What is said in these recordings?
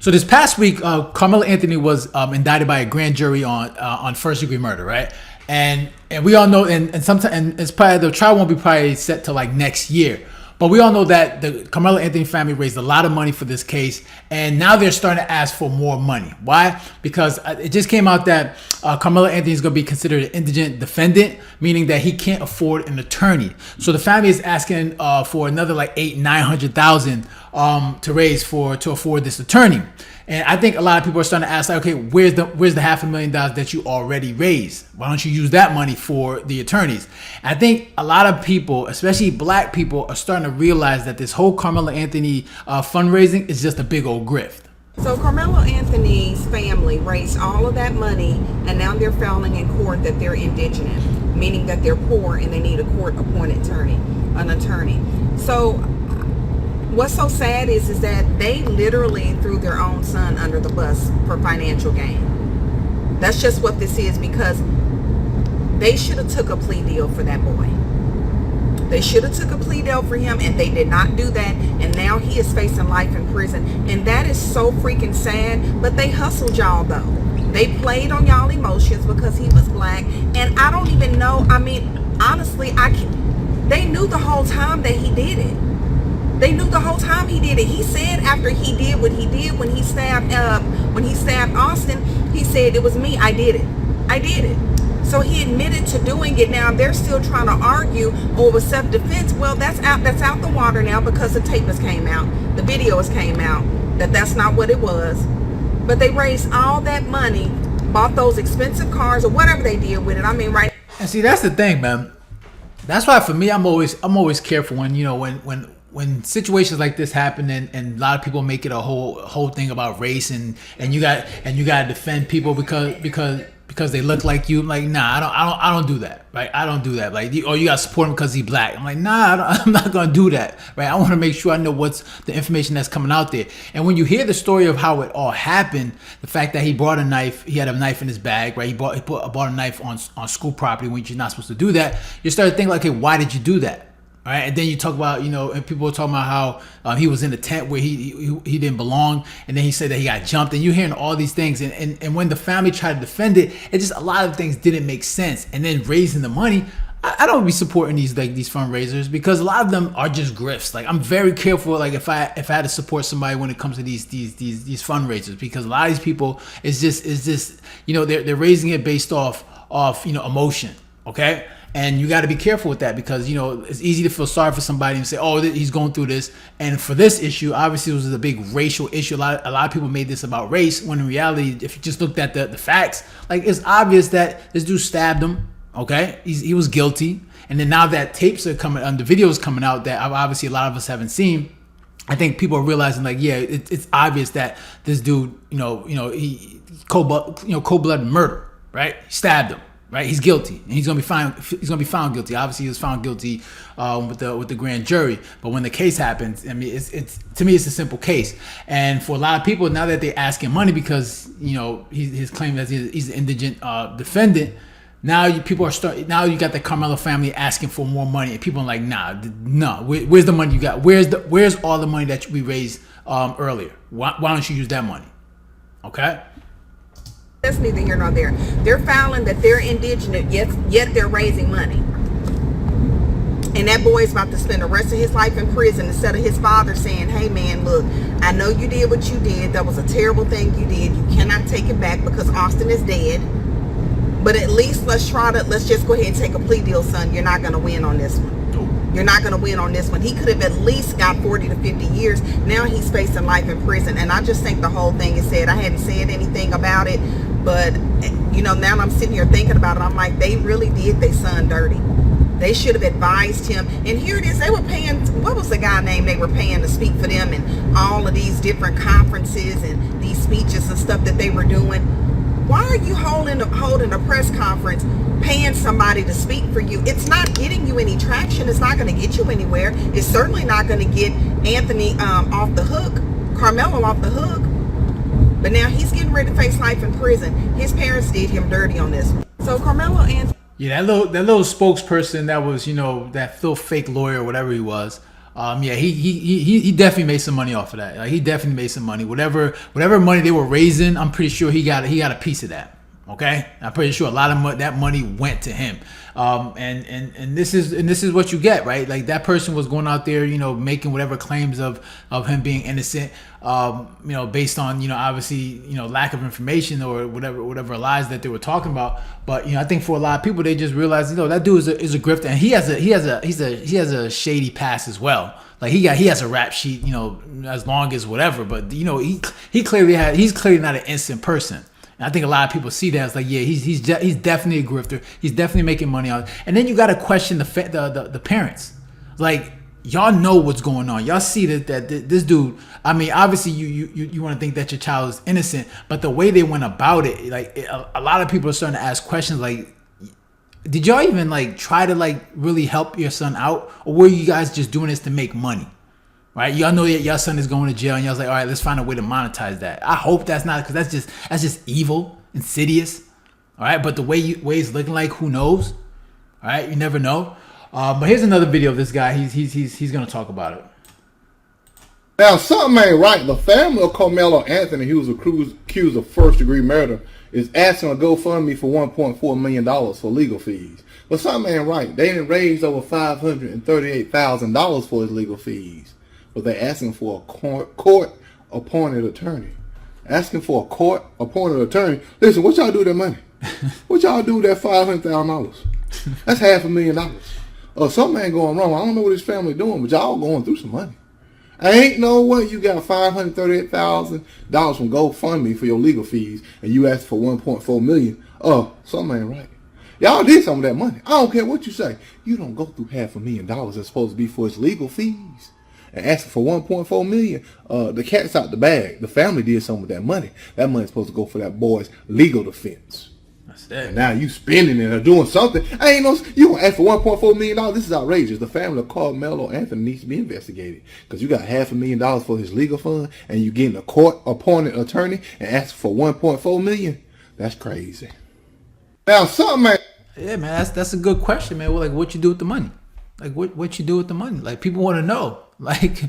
So this past week, Karmelo Anthony was indicted by a grand jury on first-degree murder, right? And we all know, and sometimes, and it's probably the trial won't be probably set to like next year. But we all know that the Karmelo Anthony family raised a lot of money for this case, and now they're starting to ask for more money. Why? Because it just came out that Karmelo Anthony is going to be considered an indigent defendant, meaning that he can't afford an attorney. So the family is asking for another like $800,000-900,000 to raise to afford this attorney. And I think a lot of people are starting to ask, like, okay, where's the $500,000 that you already raised? Why don't you use that money for the attorneys? I think a lot of people, especially black people, are starting to realize that this whole Karmelo Anthony fundraising is just a big old grift. So Karmelo Anthony's family raised all of that money, and now they're filing in court that they're indigent, meaning that they're poor and they need a court-appointed an attorney. So what's so sad is that they literally threw their own son under the bus for financial gain. That's just what this is, because they should have took a plea deal for that boy. They should have took a plea deal for him, and they did not do that, and now he is facing life in prison. And that is so freaking sad. But they hustled y'all though. They played on y'all emotions because he was black. And I don't even know, I mean, honestly, they knew the whole time that he did it. They knew the whole time he did it. He said after he did what he did when he stabbed Austin, he said, "It was me. I did it. I did it." So he admitted to doing it. Now they're still trying to argue over self-defense. Well, that's out the water now, because the tape has came out, the videos came out, that's not what it was. But they raised all that money, bought those expensive cars or whatever they did with it. I mean, right? And see, that's the thing, man. That's why for me, I'm always careful when when situations like this happen, and a lot of people make it a whole thing about race, and you got to defend people because they look like you. I'm like, nah, I don't do that, right? I don't do that. Like, or you got to support him because he's black. I'm like, nah, I'm not gonna do that, right? I want to make sure I know what's the information that's coming out there. And when you hear the story of how it all happened, the fact that he brought a knife, he had a knife in his bag, right? He bought a knife on school property when you're not supposed to do that. You start thinking like, hey, why did you do that? All right, and then you talk about, and people were talking about how he was in a tent where he didn't belong, and then he said that he got jumped, and you're hearing all these things, and when the family tried to defend it, it just, a lot of things didn't make sense. And then raising the money, I don't be supporting these fundraisers, because a lot of them are just grifts. Like, I'm very careful, like if I had to support somebody when it comes to these fundraisers, because a lot of these people is just they're raising it based off emotion, okay? And you got to be careful with that, because it's easy to feel sorry for somebody and say, oh, he's going through this. And for this issue, obviously it was a big racial issue. A lot of people made this about race, when in reality, if you just looked at the facts, like, it's obvious that this dude stabbed him. Okay, he was guilty. And then now that tapes are coming, the videos coming out that obviously a lot of us haven't seen, I think people are realizing, like, yeah, it's obvious that this dude, he cold-blooded murder, right? He stabbed him. Right, he's guilty, and he's gonna be found guilty. Obviously, he was found guilty with the grand jury. But when the case happens, I mean, it's to me, it's a simple case. And for a lot of people, now that they're asking money because his claim that he's an indigent defendant, now you got the Karmelo family asking for more money, and people are like, no. Where's the money you got? Where's all the money that we raised earlier? Why don't you use that money? Okay. That's neither here nor there. They're filing that they're indigent, yet they're raising money. And that boy is about to spend the rest of his life in prison, instead of his father saying, hey man, look, I know you did what you did. That was a terrible thing you did. You cannot take it back because Austin is dead. But at least let's just go ahead and take a plea deal, son. You're not going to win on this one. You're not going to win on this one. He could have at least got 40 to 50 years. Now he's facing life in prison. And I just think the whole thing is sad. I hadn't said anything about it, but now I'm sitting here thinking about it. I'm like, they really did their son dirty. They should have advised him. And here it is. They were paying, what was the guy name they were paying to speak for them, and all of these different conferences and these speeches and stuff that they were doing. Why are you holding a press conference, paying somebody to speak for you? It's not getting you any traction. It's not going to get you anywhere. It's certainly not going to get Anthony off the hook, Karmelo off the hook. But now he's getting ready to face life in prison. His parents did him dirty on this one. So Karmelo Anthony. Yeah, that little spokesperson that was, that little fake lawyer or whatever he was, Yeah, he definitely made some money off of that. Like, he definitely made some money. Whatever money they were raising, I'm pretty sure he got a piece of that. Okay, I'm pretty sure a lot of that money went to him. And this is what you get, right? Like, that person was going out there, making whatever claims of him being innocent, based on, obviously, lack of information or whatever lies that they were talking about. But I think for a lot of people, they just realize, that dude is a grifter, and he has a shady past as well. Like, he has a rap sheet, as long as whatever. But he's clearly not an innocent person. And I think a lot of people see that as like, yeah, he's definitely a grifter. He's definitely making money on it. And then you got to question the parents. Like, y'all know what's going on. Y'all see that this dude. I mean, obviously you want to think that your child is innocent, but the way they went about it, like, a lot of people are starting to ask questions like, did y'all even like try to like really help your son out, or were you guys just doing this to make money? Right, y'all know that your son is going to jail, and y'all was like, all right, let's find a way to monetize that. I hope that's not, because that's just evil, insidious. All right, but the way it's looking like, who knows? All right, you never know. But here's another video of this guy. He's gonna talk about it. Now, something ain't right. The family of Karmelo Anthony, he was accused of first-degree murder, is asking a GoFundMe for $1.4 million for legal fees. But something ain't right. They didn't raise over $538,000 for his legal fees. But they're asking for a court-appointed attorney. Asking for a court-appointed attorney. Listen, what y'all do with that money? What y'all do with that $500,000? That's $500,000. Something ain't going wrong. I don't know what his family doing, but y'all going through some money. I ain't no way you got $538,000 from GoFundMe for your legal fees, and you asked for $1.4 million. Something ain't right. Y'all did some of that money. I don't care what you say. You don't go through $500,000 that's supposed to be for his legal fees and asking for $1.4 million. The cat's out the bag. The family did some of that money. That money's supposed to go for that boy's legal defense. That's it. And now you spending it or doing something. I ain't no. You gonna ask for $1.4 million? This is outrageous. The family of Karmelo Anthony needs to be investigated, because you got $500,000 for his legal fund, and you getting a court-appointed attorney and asking for $1.4 million. That's crazy. Now, something. Yeah, man, that's a good question, man. Well, like, what you do with the money? Like, what you do with the money? Like, people want to know. Like,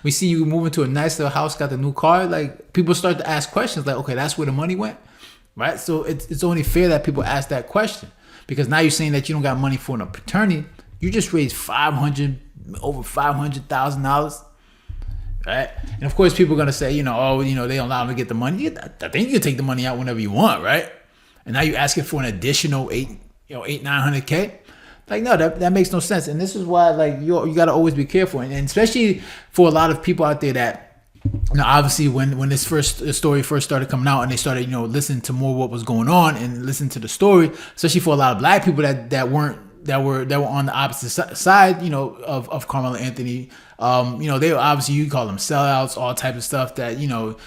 we see you moving to a nice little house, got the new car. Like, people start to ask questions. Like, okay, that's where the money went, right? So it's only fair that people ask that question, because now you're saying that you don't got money for an attorney. You just raised over $500,000, right? And of course, people are gonna say, they don't allow them to get the money. I think you can take the money out whenever you want, right? And now you're asking for an additional $900K. Like, no, that makes no sense. And this is why, like, you got to always be careful. And especially for a lot of people out there that, obviously when this story first started coming out, and they started, listening to more what was going on and listen to the story, especially for a lot of black people that were on the opposite side, of Karmelo Anthony. They were obviously, you call them sellouts, all types of stuff that, you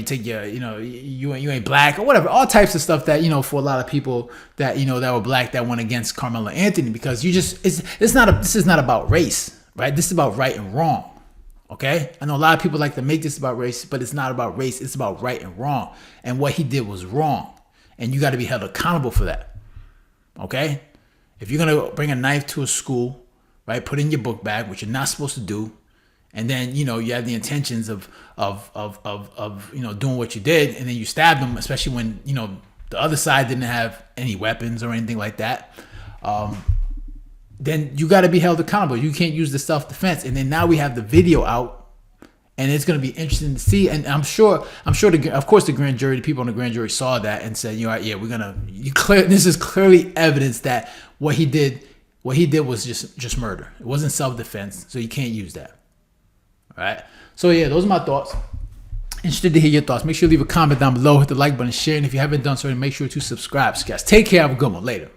take your, you ain't black or whatever, all types of stuff that, for a lot of people that, that were black that went against Karmelo Anthony, because this is not about race, right? This is about right and wrong. Okay. I know a lot of people like to make this about race, but it's not about race. It's about right and wrong. And what he did was wrong. And you got to be held accountable for that. Okay. If you're going to bring a knife to a school, right, put it in your book bag, which you're not supposed to do, and then, you have the intentions of doing what you did, and then you stab them, especially when, the other side didn't have any weapons or anything like that, then you got to be held accountable. You can't use the self-defense. And then now we have the video out, and it's going to be interesting to see. And I'm sure, of course, the grand jury, the people in the grand jury saw that and said, this is clearly evidence that what he did was just murder. It wasn't self-defense, so you can't use that. All right. So yeah, those are my thoughts. Interested to hear your thoughts. Make sure you leave a comment down below, hit the like button, share, and if you haven't done so, make sure to subscribe. So guys, take care. Have a good one. Later.